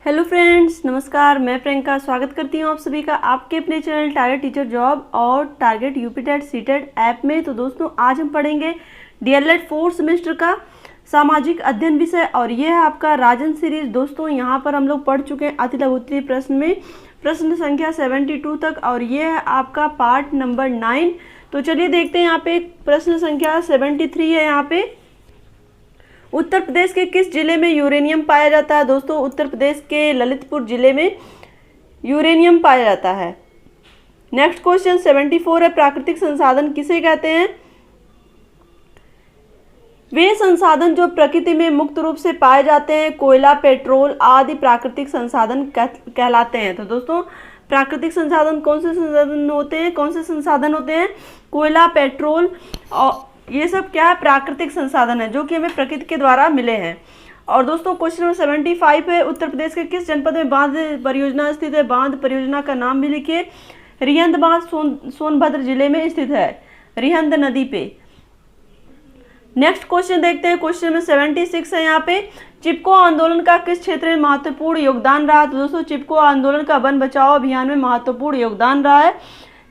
Hello friends, नमस्कार। मैं प्रियंका स्वागत करती हूँ आप सभी का आपके अपने चैनल टारगेट टीचर जॉब और टारगेट यूपीटेट सीटेट ऐप में। तो दोस्तों, आज हम पढ़ेंगे डीएलएड 4th सेमेस्टर का सामाजिक अध्ययन विषय और ये है आपका राजन सीरीज। दोस्तों, यहाँ पर हम लोग पढ़ चुके हैं अति लघु उत्तरीय प्रश्न में प्रश्न संख्या 72 तक और ये है आपका पार्ट नंबर 9। तो चलिए देखते हैं। यहाँ पे प्रश्न संख्या 73 है। यहाँ पे उत्तर प्रदेश के किस जिले में यूरेनियम पाया जाता है? दोस्तों, उत्तर प्रदेश के ललितपुर जिले में यूरेनियम पाया जाता है। नेक्स्ट क्वेश्चन 74 है, प्राकृतिक संसाधन किसे कहते हैं? वे संसाधन जो प्रकृति में मुक्त रूप से पाए जाते हैं, कोयला, पेट्रोल आदि प्राकृतिक संसाधन कहलाते हैं। तो दोस्तों, प्राकृतिक संसाधन कौन से संसाधन होते हैं? कोयला, पेट्रोल और ये सब क्या है? प्राकृतिक संसाधन है जो कि हमें प्रकृति के द्वारा मिले हैं। और दोस्तों, क्वेश्चन नंबर 75 है, उत्तर प्रदेश के किस जनपद में बांध परियोजना स्थित है? बांध परियोजना का नाम भी लिखिए। रिहंद बांध सोनभद्र जिले में स्थित है, रिहंद नदी पे। नेक्स्ट क्वेश्चन देखते हैं। क्वेश्चन नंबर 76 है। यहाँ पे चिपको आंदोलन का किस क्षेत्र में महत्वपूर्ण योगदान रहा? तो दोस्तों, चिपको आंदोलन का वन बचाओ अभियान में महत्वपूर्ण योगदान रहा है।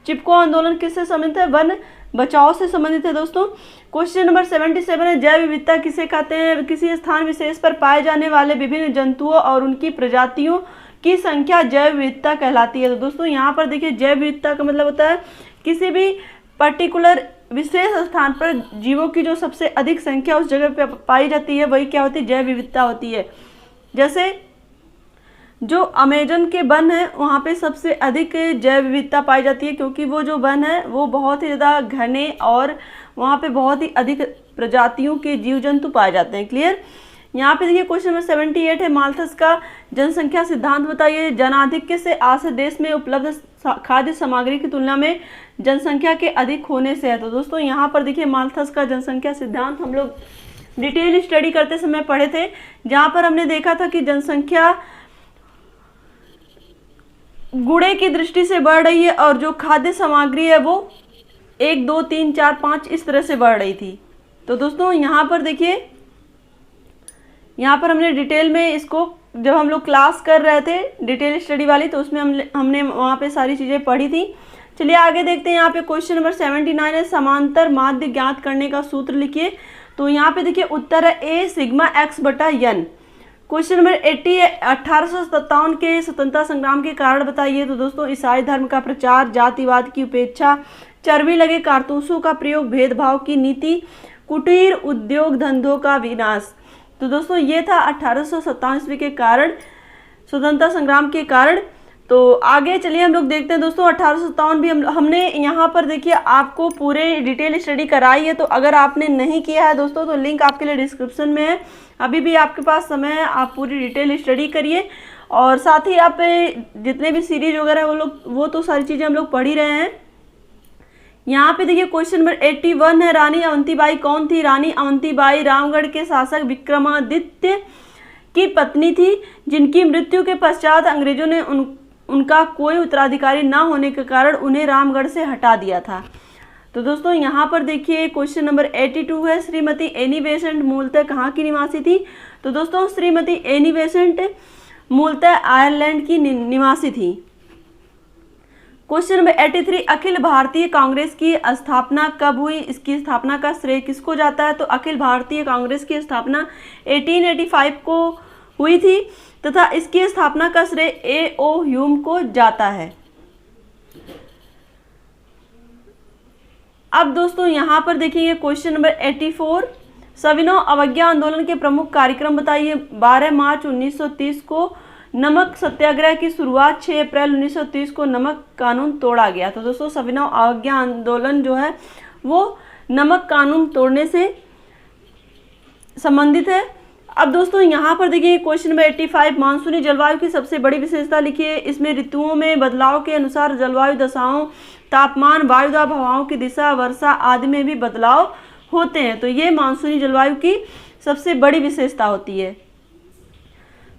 चिपको आंदोलन किससे संबंधित है? वन बचाओ से संबंधित है। दोस्तों, क्वेश्चन नंबर 77 है, जैव विविधता किसे कहते हैं? किसी स्थान विशेष पर पाए जाने वाले विभिन्न जंतुओं और उनकी प्रजातियों की संख्या जैव विविधता कहलाती है। तो दोस्तों, यहाँ पर देखिए, जैव विविधता का मतलब होता है किसी भी पर्टिकुलर विशेष स्थान पर जीवों की जो सबसे अधिक संख्या उस जगह पर पाई जाती है, वही क्या होती है? जैव विविधता होती है। जैसे जो अमेजन के वन है वहाँ पे सबसे अधिक जैव विविधता पाई जाती है, क्योंकि वो जो वन है वो बहुत ही ज़्यादा घने और वहाँ पे बहुत ही अधिक प्रजातियों के जीव जंतु पाए जाते हैं। क्लियर? यहाँ पे देखिए, क्वेश्चन नंबर 78 है, माल्थस का जनसंख्या सिद्धांत बताइए। जनाधिक्य से आश्रित देश में उपलब्ध खाद्य सामग्री की तुलना में जनसंख्या के अधिक होने से है। तो दोस्तों, यहाँ पर देखिए, माल्थस का जनसंख्या सिद्धांत हम लोग डिटेल स्टडी करते समय पढ़े थे, जहाँ पर हमने देखा था कि जनसंख्या गुणे की दृष्टि से बढ़ रही है और जो खाद्य सामग्री है वो 1, 2, 3, 4, 5 इस तरह से बढ़ रही थी। तो दोस्तों, यहाँ पर देखिए, यहाँ पर हमने डिटेल में इसको जब हम लोग क्लास कर रहे थे डिटेल स्टडी वाली, तो उसमें हमने वहाँ पे सारी चीज़ें पढ़ी थी। चलिए आगे देखते हैं। यहाँ पे क्वेश्चन नंबर 79 है, समांतर माध्य ज्ञात करने का सूत्र लिखिए। तो यहाँ पे देखिए, उत्तर है A sigma x/n। Question number 80 है, 1857 के स्वतंत्रता संग्राम के कारण बताइए। तो दोस्तों, ईसाई धर्म का प्रचार, जातिवाद की उपेक्षा, चर्बी लगे कारतूसों का प्रयोग, भेदभाव की नीति, कुटीर उद्योग धंधों का विनाश। तो दोस्तों, ये था 1857 ईस्वी के कारण, स्वतंत्रता संग्राम के कारण। तो आगे चलिए हम लोग देखते हैं। दोस्तों, 1857 भी हमने यहाँ पर देखिए आपको पूरे डिटेल स्टडी कराई है। तो अगर आपने नहीं किया है दोस्तों, तो लिंक आपके लिए डिस्क्रिप्शन में है। अभी भी आपके पास समय है, आप पूरी डिटेल स्टडी करिए। और साथ ही आप जितने भी सीरीज वगैरह वो तो सारी चीज़ें हम लोग पढ़ ही रहे हैं। यहाँ पे देखिए, क्वेश्चन नंबर 81 है, रानी अवंतीबाई कौन थी? रानी अवंतीबाई रामगढ़ के शासक विक्रमादित्य की पत्नी थी, जिनकी मृत्यु के पश्चात अंग्रेजों ने उनका कोई उत्तराधिकारी न होने के कारण उन्हें रामगढ़ से हटा दिया था। तो दोस्तों, यहाँ पर देखिए, क्वेश्चन नंबर 82 है, श्रीमती एनी बेसेंट मूलतः कहाँ की निवासी थी? तो दोस्तों, श्रीमती एनी बेसेंट मूलतः आयरलैंड की निवासी थी। क्वेश्चन नंबर 83, अखिल भारतीय कांग्रेस की स्थापना कब हुई? इसकी स्थापना का श्रेय किसको जाता है? तो अखिल भारतीय कांग्रेस की स्थापना 1885 को हुई थी तथा इसकी स्थापना का श्रेय A.O. ह्यूम को जाता है। अब दोस्तों, यहाँ पर देखिए, क्वेश्चन नंबर 84, सविनय अवज्ञा आंदोलन के प्रमुख कार्यक्रम बताइए। 12 मार्च 1930 को नमक सत्याग्रह की शुरुआत, 6 अप्रैल 1930 को नमक कानून तोड़ा गया। तो दोस्तों, सविनय अवज्ञा आंदोलन जो है वो नमक कानून तोड़ने से संबंधित है। अब दोस्तों, यहाँ पर देखिए, क्वेश्चन नंबर 85, मानसूनी जलवायु की सबसे बड़ी विशेषता लिखिए। इसमें ऋतुओं में बदलाव के अनुसार जलवायु दशाओं, तापमान, वायुदाब, हवाओं की दिशा, वर्षा आदि में भी बदलाव होते हैं। तो ये मानसूनी जलवायु की सबसे बड़ी विशेषता होती है।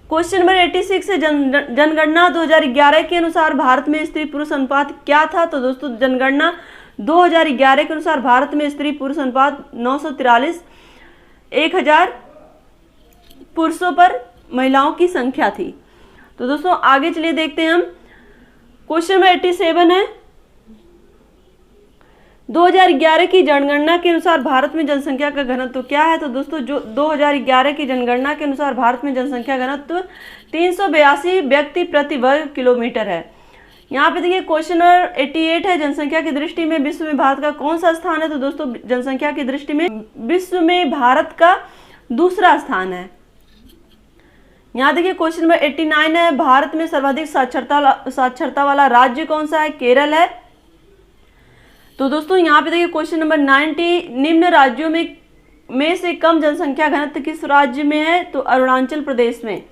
क्वेश्चन नंबर 86 है, जनगणना 2011 के अनुसार भारत में स्त्री पुरुष अनुपात क्या था? तो दोस्तों, जनगणना 2011 के अनुसार भारत में स्त्री पुरुष अनुपात 943, 1000 पुरुषों पर महिलाओं की संख्या थी। तो दोस्तों आगे चलिए देखते हैं हम। क्वेश्चन नंबर 87 है, 2011 की जनगणना के अनुसार भारत में जनसंख्या का घनत्व क्या है? तो दोस्तों जो 2011 की जनगणना के अनुसार भारत में जनसंख्या घनत्व 382 व्यक्ति प्रति वर्ग किलोमीटर है। यहाँ पे देखिए क्वेश्चन नंबर 88 है, जनसंख्या की दृष्टि में विश्व में भारत का कौन सा स्थान है? तो दोस्तों जनसंख्या की दृष्टि में विश्व में भारत का दूसरा स्थान है। यहाँ देखिए क्वेश्चन नंबर 89 है, भारत में सर्वाधिक साक्षरता वाला राज्य कौन सा है? केरल है। तो दोस्तों यहाँ पे देखिए क्वेश्चन नंबर 90, निम्न राज्यों में से कम जनसंख्या घनत्व किस राज्य में है? तो अरुणाचल प्रदेश में।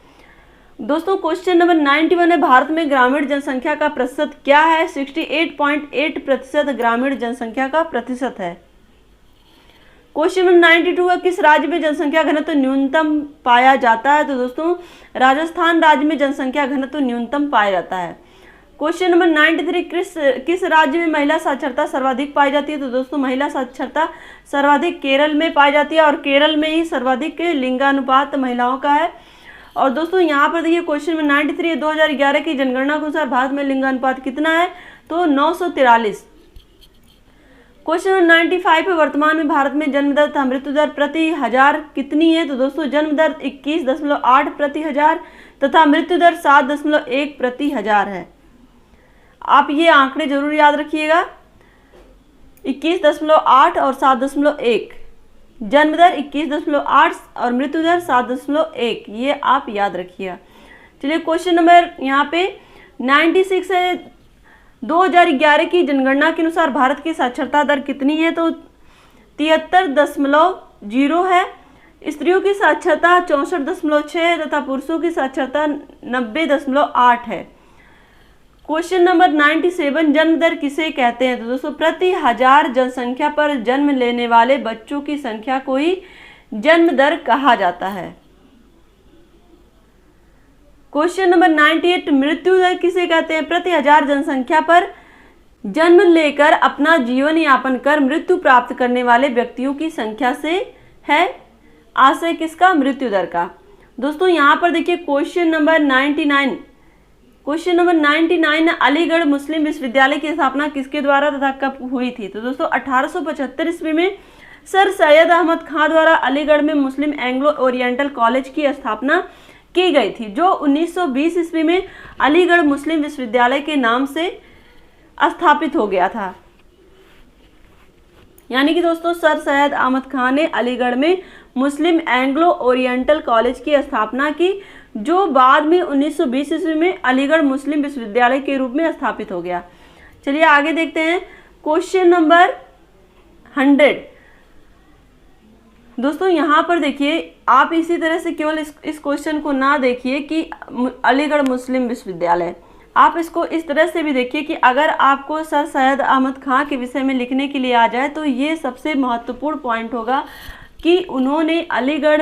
दोस्तों क्वेश्चन नंबर 91 है, भारत में ग्रामीण जनसंख्या का प्रतिशत क्या है? 68.8% ग्रामीण जनसंख्या का प्रतिशत है। क्वेश्चन नंबर 92 है, किस राज्य में जनसंख्या घनत्व न्यूनतम पाया जाता है? तो दोस्तों राजस्थान राज्य में जनसंख्या घनत्व न्यूनतम पाया जाता है। क्वेश्चन नंबर 93, किस राज्य में महिला साक्षरता सर्वाधिक पाई जाती है? तो दोस्तों महिला साक्षरता सर्वाधिक केरल में पाई जाती है और केरल में ही सर्वाधिक लिंगानुपात महिलाओं का है। और दोस्तों यहाँ पर देखिए क्वेश्चन नंबर 93, 2011 की जनगणना के अनुसार भारत में लिंगानुपात कितना है? तो 943। क्वेश्चन नंबर 95 है, वर्तमान में भारत में जन्म दर तथा मृत्यु दर प्रति हजार कितनी है? तो दोस्तों जन्म दर 21.8 प्रति हजार तथा मृत्यु दर 7.1 प्रति हजार है। आप ये आंकड़े जरूर याद रखिएगा, 21.8 और 7.1, जन्म दर 21.8 और मृत्यु दर 7.1, ये आप याद रखिएगा। चलिए क्वेश्चन नंबर यहाँ पे 96 है, 2011 की जनगणना के अनुसार भारत की साक्षरता दर कितनी है? तो 73.0 है। स्त्रियों की साक्षरता 64.6 तथा पुरुषों की साक्षरता 90.8 है। क्वेश्चन नंबर 97, जन्म दर किसे कहते हैं? तो दोस्तों प्रति हजार जनसंख्या पर जन्म लेने वाले बच्चों की संख्या को ही जन्म दर कहा जाता है। क्वेश्चन नंबर 98, मृत्यु दर किसे कहते हैं? प्रति हजार जनसंख्या पर जन्म लेकर अपना जीवन यापन कर मृत्यु प्राप्त करने वाले व्यक्तियों की संख्या से है आशय किसका? मृत्यु दर का। दोस्तों यहाँ पर देखिए question number 99, question number 99, Aligarh Muslim विश्वविद्यालय की स्थापना किसके द्वारा तथा कब हुई थी? तो दोस्तों 1875 ईस्वी में सर सैयद अहमद खां द्वारा अलीगढ़ में मुस्लिम एंग्लो ओरिएंटल कॉलेज की स्थापना की गई थी, जो 1920 ईस्वी में अलीगढ़ मुस्लिम विश्वविद्यालय के नाम से स्थापित हो गया था। यानी कि दोस्तों सर सैयद अहमद खान ने अलीगढ़ में मुस्लिम एंग्लो ओरिएंटल कॉलेज की स्थापना की, जो बाद में 1920 ईस्वी में अलीगढ़ मुस्लिम विश्वविद्यालय के रूप में स्थापित हो गया। चलिए आगे देखते हैं क्वेश्चन नंबर 100। दोस्तों यहाँ पर देखिए, आप इसी तरह से केवल इस क्वेश्चन को ना देखिए कि अलीगढ़ मुस्लिम विश्वविद्यालय, आप इसको इस तरह से भी देखिए कि अगर आपको सर सैयद अहमद खां के विषय में लिखने के लिए आ जाए तो ये सबसे महत्वपूर्ण पॉइंट होगा कि उन्होंने अलीगढ़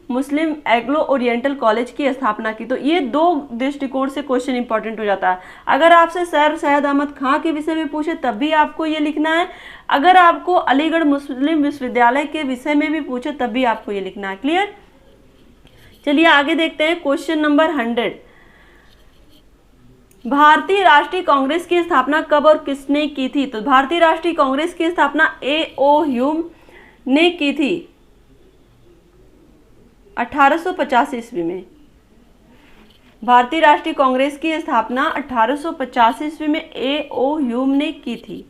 मुस्लिम एंग्लो ओरिएंटल कॉलेज की स्थापना की। तो ये दो दृष्टिकोण से क्वेश्चन इंपॉर्टेंट हो जाता है। अगर आपसे सर सैयद अहमद खां के विषय में पूछे तब भी आपको ये लिखना है, अगर आपको अलीगढ़ मुस्लिम विश्वविद्यालय के विषय में भी पूछे तब भी आपको ये लिखना है। क्लियर? चलिए आगे देखते हैं क्वेश्चन नंबर 100। भारतीय राष्ट्रीय कांग्रेस की स्थापना कब और किसने की थी? तो भारतीय राष्ट्रीय कांग्रेस की स्थापना A.O. ह्यूम ने की थी 1850 ईस्वी में। भारतीय राष्ट्रीय कांग्रेस की स्थापना 1850 ईस्वी में A.O. ह्यूम ने की थी।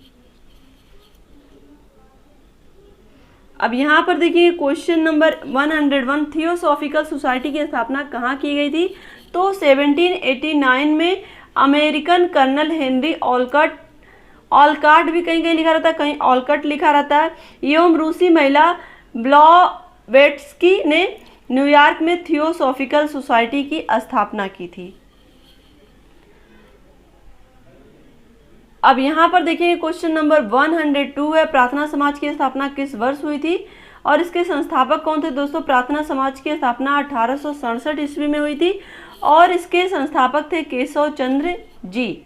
अब यहाँ पर देखिए क्वेश्चन नंबर 101, थियोसॉफिकल सोसाइटी की स्थापना कहाँ की गई थी? तो 1789 में अमेरिकन कर्नल हेनरी ऑलकॉट भी कहीं कहीं लिखा रहता है, कहीं ऑलकट लिखा रहता है, एवं रूसी महिला ब्लॉवेट्स्की ने न्यूयॉर्क में थियोसॉफिकल सोसाइटी की स्थापना की थी। अब यहाँ पर देखिए क्वेश्चन नंबर 102 है, प्रार्थना समाज की स्थापना किस वर्ष हुई थी और इसके संस्थापक कौन थे? दोस्तों प्रार्थना समाज की स्थापना 1867 ईस्वी में हुई थी और इसके संस्थापक थे केशव चंद्र जी।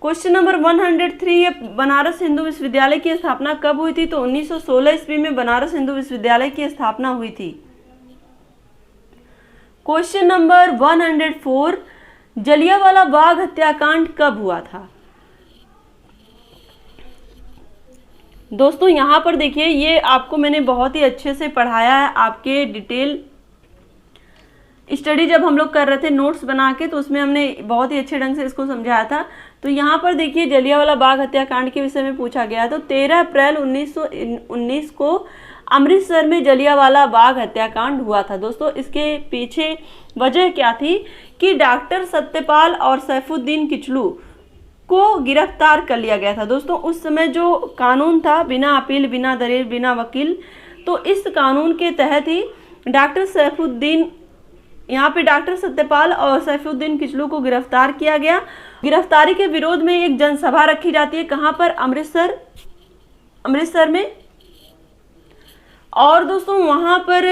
क्वेश्चन नंबर 103 है, बनारस हिंदू विश्वविद्यालय की स्थापना कब हुई थी? तो 1916 ईस्वी में बनारस हिंदू विश्वविद्यालय की स्थापना हुई थी। क्वेश्चन नंबर 104, जलियांवाला बाग हत्याकांड कब हुआ था? दोस्तों यहाँ पर देखिए, ये आपको मैंने बहुत ही अच्छे से पढ़ाया है, आपके डिटेल स्टडी जब हम लोग कर रहे थे नोट्स बना के, तो उसमें हमने बहुत ही अच्छे ढंग से इसको समझाया था। तो यहाँ पर देखिए, जलियांवाला बाग हत्याकांड के विषय में पूछा गया। तो 13 अप्रैल 1919 को अमृतसर में जलियांवाला बाग हत्याकांड हुआ था। दोस्तों इसके पीछे वजह क्या थी कि डॉक्टर सत्यपाल और सैफुद्दीन किचलू को गिरफ्तार कर लिया गया था। दोस्तों उस समय जो कानून था, बिना अपील, बिना दलील, बिना वकील, तो इस कानून के तहत ही डॉक्टर सत्यपाल और सैफुद्दीन किचलू को गिरफ्तार किया गया। गिरफ्तारी के विरोध में एक जनसभा रखी जाती है। कहाँ पर? अमृतसर में। और दोस्तों वहां पर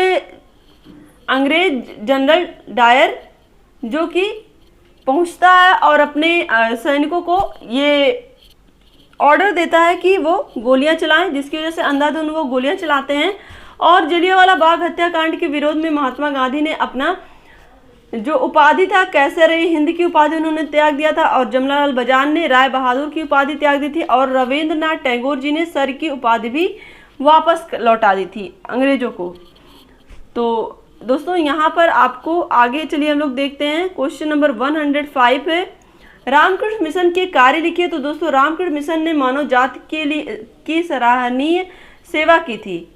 अंग्रेज जनरल डायर जो कि पहुंचता है और अपने सैनिकों को ये ऑर्डर देता है कि वो गोलियां चलाएं, जिसकी वजह से अंधाधुंध वो गोलियां चलाते हैं। और जलियांवाला बाग हत्याकांड के विरोध में महात्मा गांधी ने अपना जो उपाधि था, कैसर-ए-हिंद की उपाधि उन्होंने त्याग दिया था, और जमनालाल बजाज ने राय बहादुर की उपाधि त्याग दी थी, और रविंद्रनाथ टैगोर जी ने सर की उपाधि भी वापस लौटा दी थी अंग्रेजों को। तो दोस्तों यहाँ पर आपको आगे चलिए हम लोग देखते हैं। क्वेश्चन नंबर 105 है, रामकृष्ण मिशन के कार्य लिखिए। तो दोस्तों रामकृष्ण मिशन ने मानव जाति के लिए की सराहनीय सेवा की थी।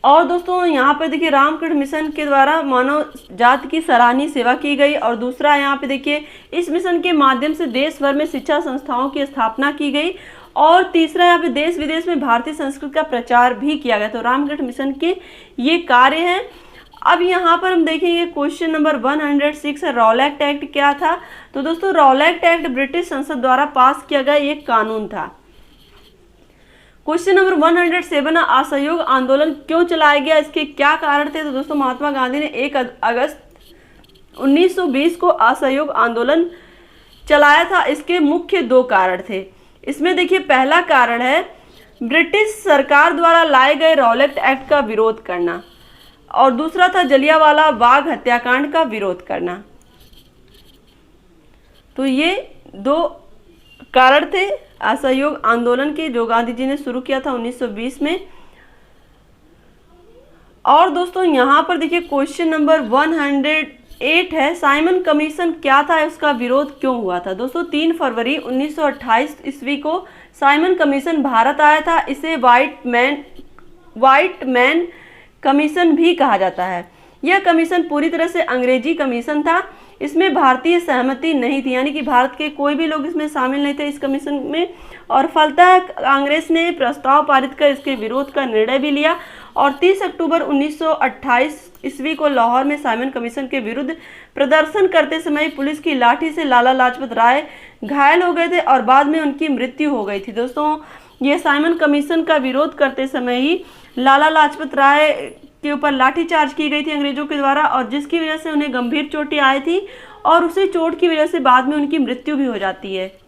और दोस्तों यहाँ पर देखिए, रामकृष्ण मिशन के द्वारा मानव जाति की सराहनीय सेवा की गई। और दूसरा यहाँ पे देखिए, इस मिशन के माध्यम से देश भर में शिक्षा संस्थाओं की स्थापना की गई। और तीसरा यहाँ पे देश विदेश में भारतीय संस्कृति का प्रचार भी किया गया। तो रामकृष्ण मिशन के ये कार्य हैं। अब यहाँ पर हम देखेंगे क्वेश्चन नंबर 106 है, रॉलेट एक्ट क्या था? तो दोस्तों रॉलेट एक्ट ब्रिटिश संसद द्वारा पास किया गया एक कानून था। क्वेश्चन नंबर 107 है, असहयोग आंदोलन क्यों चलाया गया, इसके क्या कारण थे? तो दोस्तों महात्मा गांधी ने 1 अगस्त 1920 को असहयोग आंदोलन चलाया था। इसके मुख्य 2 कारण थे। इसमें देखिए, पहला कारण है ब्रिटिश सरकार द्वारा लाए गए रॉलेट एक्ट का विरोध करना, और दूसरा था जलियांवाला बाग हत्याकांड का विरोध करना। तो ये 2 कारण थे असहयोग आंदोलन के, जो गांधी जी ने शुरू किया था 1920 में। और दोस्तों यहाँ पर देखिए, क्वेश्चन नंबर 108 है, साइमन कमीशन क्या था, उसका विरोध क्यों हुआ था? दोस्तों 3 फरवरी 1928 ईस्वी को साइमन कमीशन भारत आया था। इसे व्हाइट मैन कमीशन भी कहा जाता है। यह कमीशन पूरी तरह से अंग्रेजी कमीशन था। इसमें भारतीय सहमति नहीं थी, यानी कि भारत के कोई भी लोग इसमें शामिल नहीं थे इस कमीशन में। और फलतः कांग्रेस ने प्रस्ताव पारित कर इसके विरोध का निर्णय भी लिया। और 30 अक्टूबर 1928 ईस्वी को लाहौर में साइमन कमीशन के विरुद्ध प्रदर्शन करते समय पुलिस की लाठी से लाला लाजपत राय घायल हो गए थे और बाद में उनकी मृत्यु हो गई थी। दोस्तों ये साइमन कमीशन का विरोध करते समय ही लाला लाजपत राय के ऊपर लाठीचार्ज की गई थी अंग्रेजों के द्वारा, और जिसकी वजह से उन्हें गंभीर चोटें आई थी, और उसी चोट की वजह से बाद में उनकी मृत्यु भी हो जाती है।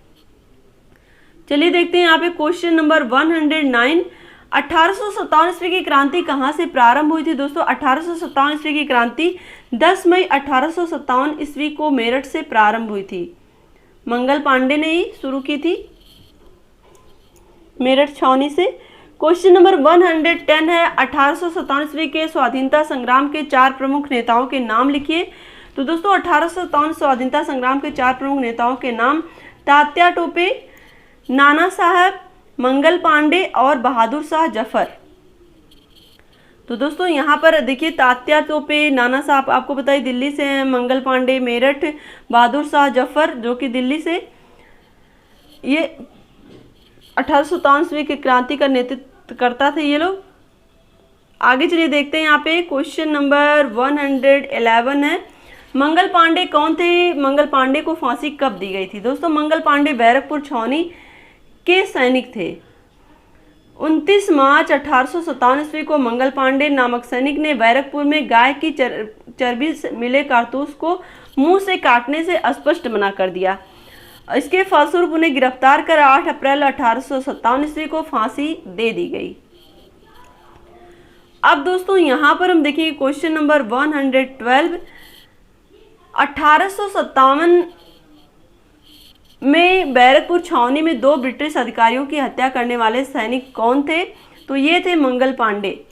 चलिए देखते हैं यहाँ पे क्वेश्चन नंबर 109, 1857 ईस्वी की क्रांति कहाँ से प्रारंभ हुई थी? दोस्तों 1857 ईस्वी की क्रांति 10 मई 1857 ईस्वी को मेरठ से प्रारंभ हुई थी। मंगल पांडे ने ही शुरू की थी मेरठ छावनी से। क्वेश्चन नंबर 110 है, 1857 ईस्वी के स्वाधीनता संग्राम के 4 प्रमुख नेताओं के नाम लिखिए। तो दोस्तों 1857 स्वाधीनता संग्राम के 4 प्रमुख नेताओं के नाम तात्या टोपे, नाना साहब, मंगल पांडे और बहादुर शाह जफर। तो दोस्तों यहाँ पर देखिए, तात्या टोपे, नाना साहब आपको बताइए दिल्ली से हैं, मंगल पांडे मेरठ, बहादुर शाह जफर जो कि दिल्ली से। ये 1857 ईस्वी की क्रांति का नेतृत्व करता थे ये लोग। आगे चलिए देखते हैं यहाँ पे क्वेश्चन नंबर 111 है, मंगल पांडे कौन थे? मंगल पांडे को फांसी कब दी गई थी? दोस्तों मंगल पांडे बैरकपुर छावनी के सैनिक थे। 29 मार्च 1857 ईस्वी को मंगल पांडे नामक सैनिक ने बैरकपुर में गाय की चर्बी से मिले कारतूस को मुंह से काटने से स्पष्ट मना कर दिया। इसके फलस्वरूप उन्हें गिरफ्तार कर 8 अप्रैल 1857 ईस्वी को फांसी दे दी गई। अब दोस्तों यहाँ पर हम देखेंगे क्वेश्चन नंबर 112। 1857 में बैरकपुर छावनी में 2 ब्रिटिश अधिकारियों की हत्या करने वाले सैनिक कौन थे? तो ये थे मंगल पांडे।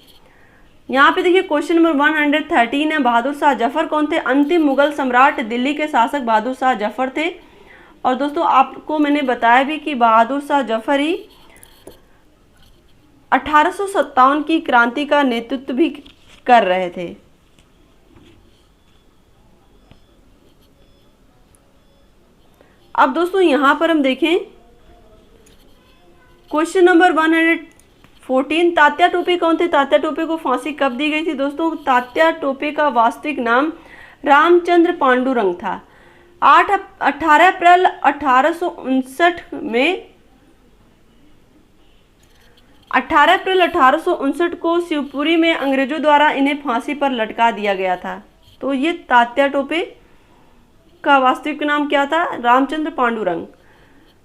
यहाँ पे देखिए क्वेश्चन नंबर 113 है, बहादुर शाह जफर कौन थे? अंतिम मुगल सम्राट दिल्ली के शासक बहादुर शाह जफर थे। और दोस्तों आपको मैंने बताया भी कि बहादुर शाह जफर ही 1857 की क्रांति का नेतृत्व भी कर रहे थे। अब दोस्तों यहाँ पर हम देखें क्वेश्चन नंबर 114, तात्या टोपे कौन थे? तात्या टोपे को फांसी कब दी गई थी? दोस्तों तात्या टोपे का वास्तविक नाम रामचंद्र पांडुरंग था। 18 अप्रैल 1859 में 18 अप्रैल 1859 को शिवपुरी में अंग्रेजों द्वारा इन्हें फांसी पर लटका दिया गया था। तो ये तात्या टोपे का वास्तविक नाम क्या था? रामचंद्र पांडुरंग।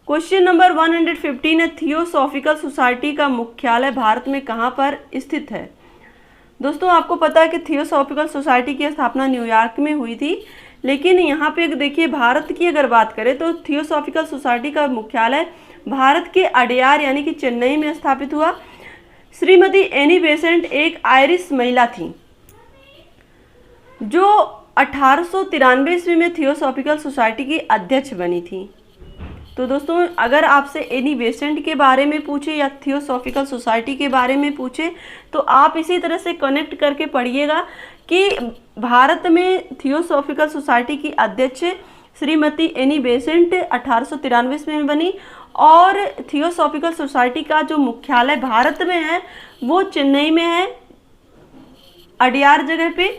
क्वेश्चन नंबर 115 है, थियोसॉफिकल सोसाइटी का मुख्यालय भारत में कहाँ पर स्थित है? दोस्तों आपको पता है कि थियोसॉफिकल सोसाइटी की स्थापना न्यूयॉर्क में हुई थी, लेकिन यहाँ पे देखिए भारत की अगर बात करें तो थियोसॉफिकल सोसाइटी का मुख्यालय भारत के अडयार यानी कि चेन्नई में स्थापित हुआ। श्रीमती एनी बेसेंट एक आयरिश महिला थी जो 1893 ईस्वी में थियोसॉफिकल सोसाइटी की अध्यक्ष बनी थी। तो दोस्तों अगर आपसे एनी बेसेंट के बारे में पूछे या थियोसॉफिकल सोसाइटी के बारे में पूछे तो आप इसी तरह से कनेक्ट करके पढ़िएगा कि भारत में थियोसॉफिकल सोसाइटी की अध्यक्ष श्रीमती एनी बेसेंट 1893 में बनी और थियोसॉफिकल सोसाइटी का जो मुख्यालय भारत में है वो चेन्नई में है, अडयार जगह पे।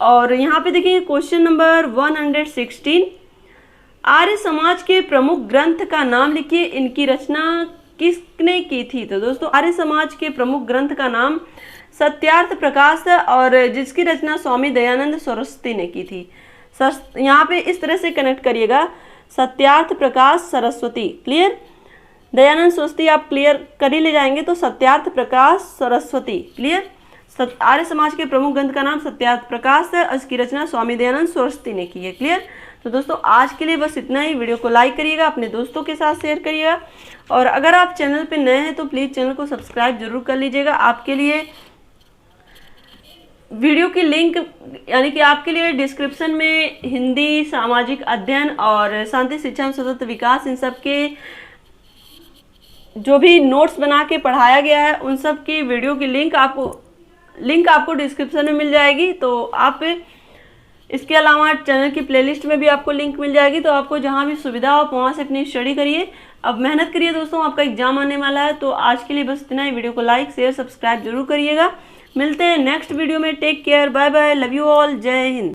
और यहाँ पे देखिए क्वेश्चन नंबर 116, आर्य समाज के प्रमुख ग्रंथ का नाम लिखिए, इनकी रचना किसने की थी? तो दोस्तों आर्य समाज के प्रमुख ग्रंथ का नाम सत्यार्थ प्रकाश है और जिसकी रचना स्वामी दयानंद सरस्वती ने की थी। यहाँ पे इस तरह से कनेक्ट करिएगा, सत्यार्थ प्रकाश सरस्वती। क्लियर? दयानंद सरस्वती आप क्लियर कर ही ले जाएंगे तो सत्यार्थ प्रकाश सरस्वती। क्लियर? आर्य समाज के प्रमुख ग्रंथ का नाम सत्यार्थ प्रकाश है और इसकी रचना स्वामी दयानंद सरस्वती ने की है। क्लियर? तो दोस्तों आज के लिए बस इतना ही। वीडियो को लाइक करिएगा, अपने दोस्तों के साथ शेयर करिएगा और अगर आप चैनल पे नए हैं तो प्लीज़ चैनल को सब्सक्राइब जरूर कर लीजिएगा। आपके लिए वीडियो की लिंक यानी कि आपके लिए डिस्क्रिप्शन में हिंदी, सामाजिक अध्ययन और शांति शिक्षा एवं सतत विकास इन सब के जो भी नोट्स बना के पढ़ाया गया है उन सब की वीडियो की लिंक आपको डिस्क्रिप्शन में मिल जाएगी। तो आप इसके अलावा चैनल की प्लेलिस्ट में भी आपको लिंक मिल जाएगी, तो आपको जहाँ भी सुविधा हो वहाँ से अपनी स्टडी करिए। अब मेहनत करिए दोस्तों, आपका एग्जाम आने वाला है। तो आज के लिए बस इतना ही। वीडियो को लाइक शेयर सब्सक्राइब जरूर करिएगा। मिलते हैं नेक्स्ट वीडियो में। Take care, bye bye, love you all, जय हिंद।